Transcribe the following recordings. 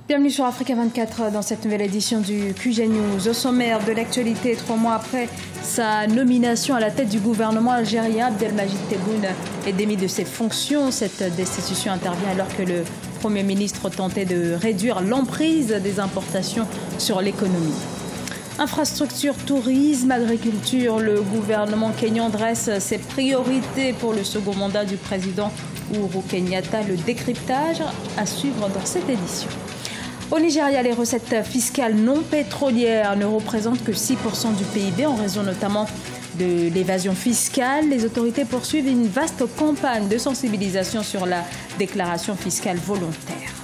Bienvenue sur Africa 24 dans cette nouvelle édition du QG News. Au sommaire de l'actualité, 3 mois après sa nomination à la tête du gouvernement algérien, Abdelmajid Tebboune est démis de ses fonctions. Cette destitution intervient alors que le Premier ministre tentait de réduire l'emprise des importations sur l'économie. Infrastructure, tourisme, agriculture, le gouvernement kényan dresse ses priorités pour le second mandat du président Uhuru Kenyatta. Le décryptage à suivre dans cette édition. Au Nigeria, les recettes fiscales non pétrolières ne représentent que 6% du PIB en raison notamment de l'évasion fiscale. Les autorités poursuivent une vaste campagne de sensibilisation sur la déclaration fiscale volontaire.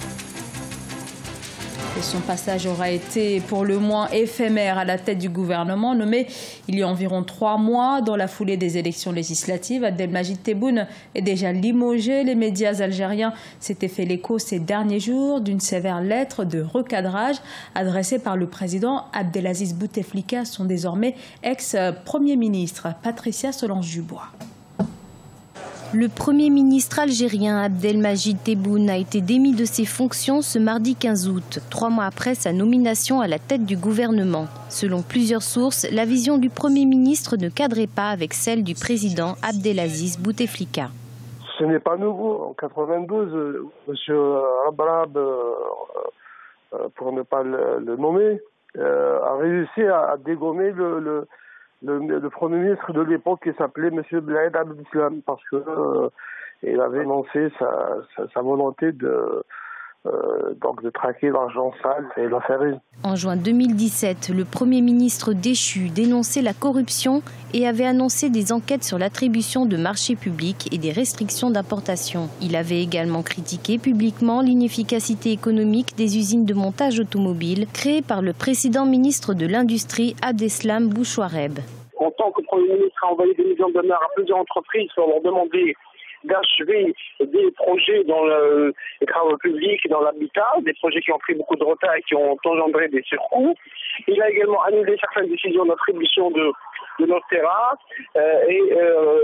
Et son passage aura été pour le moins éphémère à la tête du gouvernement, nommé il y a environ 3 mois dans la foulée des élections législatives. Abdelmajid Tebboune est déjà limogé. Les médias algériens s'étaient fait l'écho ces derniers jours d'une sévère lettre de recadrage adressée par le président Abdelaziz Bouteflika à son désormais ex-premier ministre Patricia Solange-Dubois. Le Premier ministre algérien Abdelmajid Tebboune a été démis de ses fonctions ce mardi 15 août, 3 mois après sa nomination à la tête du gouvernement. Selon plusieurs sources, la vision du Premier ministre ne cadrait pas avec celle du président Abdelaziz Bouteflika. Ce n'est pas nouveau. En 92, M. Abrab, pour ne pas le nommer, a réussi à dégommer le Premier ministre de l'époque qui s'appelait M. Blaïd Abdeslam parce qu'il avait annoncé sa volonté de traquer l'argent sale et l'affaire. En juin 2017, le Premier ministre déchu dénonçait la corruption et avait annoncé des enquêtes sur l'attribution de marchés publics et des restrictions d'importation. Il avait également critiqué publiquement l'inefficacité économique des usines de montage automobile créées par le précédent ministre de l'Industrie, Abdeslam Bouchouareb. En tant que Premier ministre, a envoyé des millions de dollars à plusieurs entreprises pour leur demander d'achever des projets dans les travaux publics et dans l'habitat, des projets qui ont pris beaucoup de retard et qui ont engendré des surcoûts. Il a également annulé certaines décisions d'attribution de nos terrains et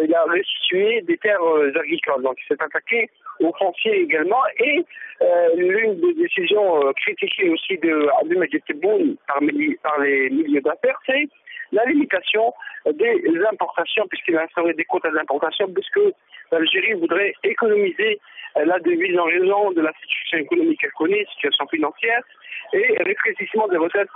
il a restitué des terres agricoles. Donc il s'est attaqué aux fonciers également et l'une des décisions critiquées aussi de Abdelmajid Tebboune par les milieux d'affaires, c'est la limitation des importations, puisqu'il a instauré des quotas d'importation, puisque l'Algérie voudrait économiser la devise en raison de la situation économique qu'elle connaît, situation financière, et rétrécissement des recettes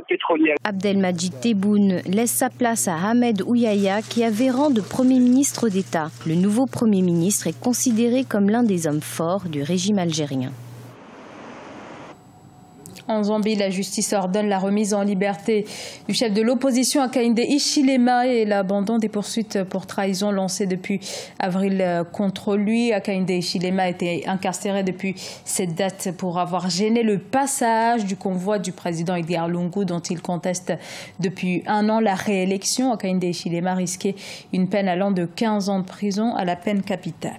pétrolières. Abdelmajid Tebboune laisse sa place à Ahmed Ouyaya, qui avait rang de Premier ministre d'État. Le nouveau Premier ministre est considéré comme l'un des hommes forts du régime algérien. En Zambie, la justice ordonne la remise en liberté du chef de l'opposition Hakainde Hichilema et l'abandon des poursuites pour trahison lancées depuis avril contre lui. Hakainde Hichilema a été incarcéré depuis cette date pour avoir gêné le passage du convoi du président Edgar Lungu dont il conteste depuis 1 an la réélection. Hakainde Hichilema risquait une peine allant de 15 ans de prison à la peine capitale.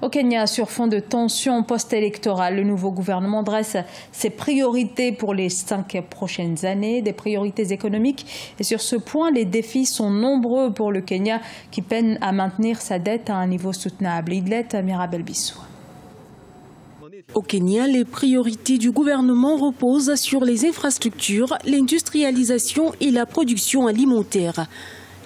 Au Kenya, sur fond de tensions post-électorales, le nouveau gouvernement dresse ses priorités pour les 5 prochaines années, des priorités économiques. Et sur ce point, les défis sont nombreux pour le Kenya qui peine à maintenir sa dette à un niveau soutenable. Idlet Mirabel Bissou. Au Kenya, les priorités du gouvernement reposent sur les infrastructures, l'industrialisation et la production alimentaire.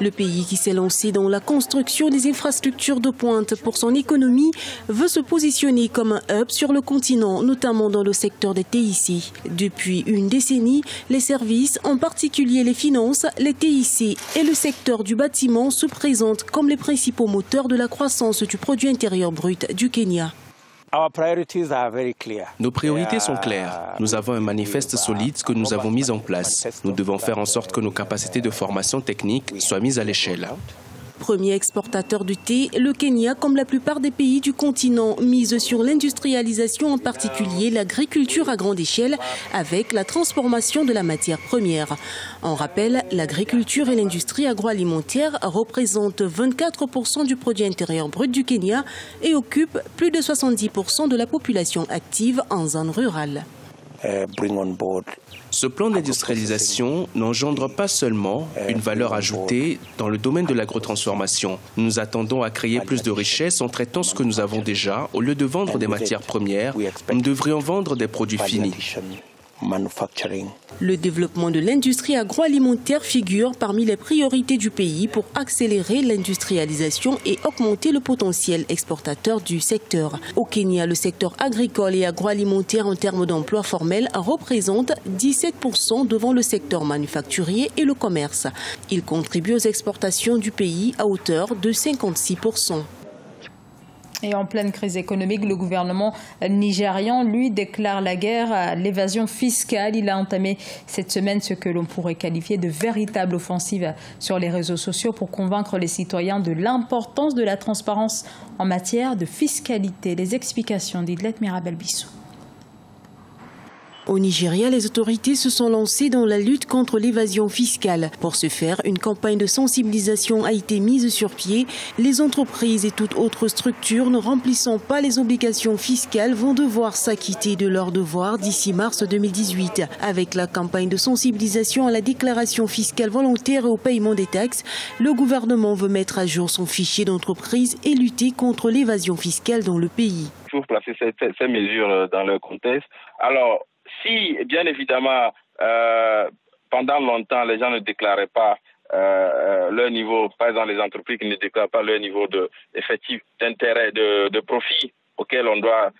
Le pays qui s'est lancé dans la construction des infrastructures de pointe pour son économie veut se positionner comme un hub sur le continent, notamment dans le secteur des TIC. Depuis une décennie, les services, en particulier les finances, les TIC et le secteur du bâtiment se présentent comme les principaux moteurs de la croissance du produit intérieur brut du Kenya. Nos priorités sont claires. Nous avons un manifeste solide que nous avons mis en place. Nous devons faire en sorte que nos capacités de formation technique soient mises à l'échelle. Premier exportateur du thé, le Kenya, comme la plupart des pays du continent, mise sur l'industrialisation, en particulier l'agriculture à grande échelle, avec la transformation de la matière première. En rappel, l'agriculture et l'industrie agroalimentaire représentent 24% du produit intérieur brut du Kenya et occupent plus de 70% de la population active en zone rurale. Ce plan d'industrialisation n'engendre pas seulement une valeur ajoutée dans le domaine de l'agrotransformation. Nous attendons à créer plus de richesses en traitant ce que nous avons déjà. Au lieu de vendre des matières premières, nous devrions vendre des produits finis. Le développement de l'industrie agroalimentaire figure parmi les priorités du pays pour accélérer l'industrialisation et augmenter le potentiel exportateur du secteur. Au Kenya, le secteur agricole et agroalimentaire en termes d'emploi formel représente 17% devant le secteur manufacturier et le commerce. Il contribue aux exportations du pays à hauteur de 56%. Et en pleine crise économique, le gouvernement nigérian, lui, déclare la guerre à l'évasion fiscale. Il a entamé cette semaine ce que l'on pourrait qualifier de véritable offensive sur les réseaux sociaux pour convaincre les citoyens de l'importance de la transparence en matière de fiscalité. Les explications d'Idlet Mirabel-Bissou. Au Nigeria, les autorités se sont lancées dans la lutte contre l'évasion fiscale. Pour ce faire, une campagne de sensibilisation a été mise sur pied. Les entreprises et toute autre structure ne remplissant pas les obligations fiscales vont devoir s'acquitter de leurs devoirs d'ici mars 2018. Avec la campagne de sensibilisation à la déclaration fiscale volontaire et au paiement des taxes, le gouvernement veut mettre à jour son fichier d'entreprise et lutter contre l'évasion fiscale dans le pays. Il faut placer ces mesures dans leur contexte. Alors, si, bien évidemment, pendant longtemps, les gens ne déclaraient pas leur niveau, par exemple les entreprises qui ne déclarent pas leur niveau effectif d'intérêt, de profit auquel on doit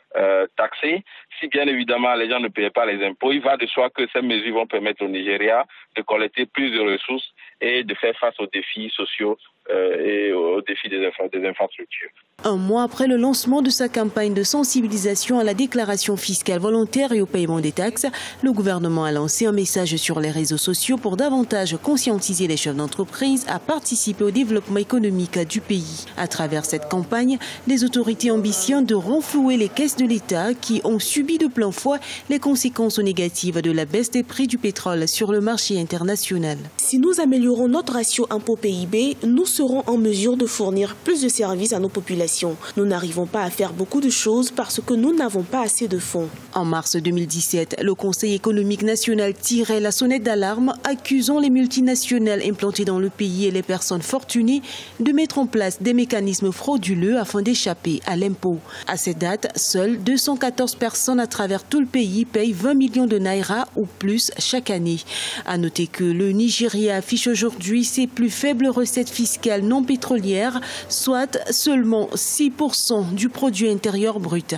taxer, si bien évidemment les gens ne payaient pas les impôts, il va de soi que ces mesures vont permettre au Nigeria de collecter plus de ressources et de faire face aux défis sociaux et aux défis des infrastructures. Un mois après le lancement de sa campagne de sensibilisation à la déclaration fiscale volontaire et au paiement des taxes, le gouvernement a lancé un message sur les réseaux sociaux pour davantage conscientiser les chefs d'entreprise à participer au développement économique du pays. À travers cette campagne, les autorités ambitionnent de renflouer les caisses de l'État qui ont subi de plein fouet les conséquences négatives de la baisse des prix du pétrole sur le marché international. Si nous améliorons notre ratio impôt-PIB, nous serons en mesure de fournir plus de services à nos populations. Nous n'arrivons pas à faire beaucoup de choses parce que nous n'avons pas assez de fonds. En mars 2017, le Conseil économique national tirait la sonnette d'alarme, accusant les multinationales implantées dans le pays et les personnes fortunées de mettre en place des mécanismes frauduleux afin d'échapper à l'impôt. À cette date, seules 214 personnes à travers tout le pays payent 20 millions de naira ou plus chaque année. À noter que le Nigeria affiche aujourd'hui ses plus faibles recettes fiscales non pétrolières, soit seulement 6% du produit intérieur brut.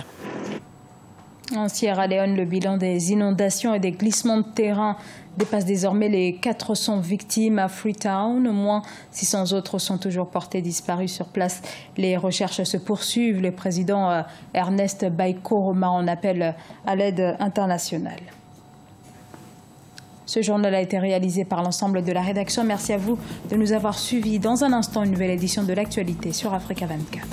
En Sierra Leone, le bilan des inondations et des glissements de terrain dépasse désormais les 400 victimes à Freetown. Au moins 600 autres sont toujours portés disparus sur place. Les recherches se poursuivent. Le président Ernest Bai Koroma en appelle à l'aide internationale. Ce journal a été réalisé par l'ensemble de la rédaction. Merci à vous de nous avoir suivis. Dans un instant, une nouvelle édition de l'actualité sur Africa 24.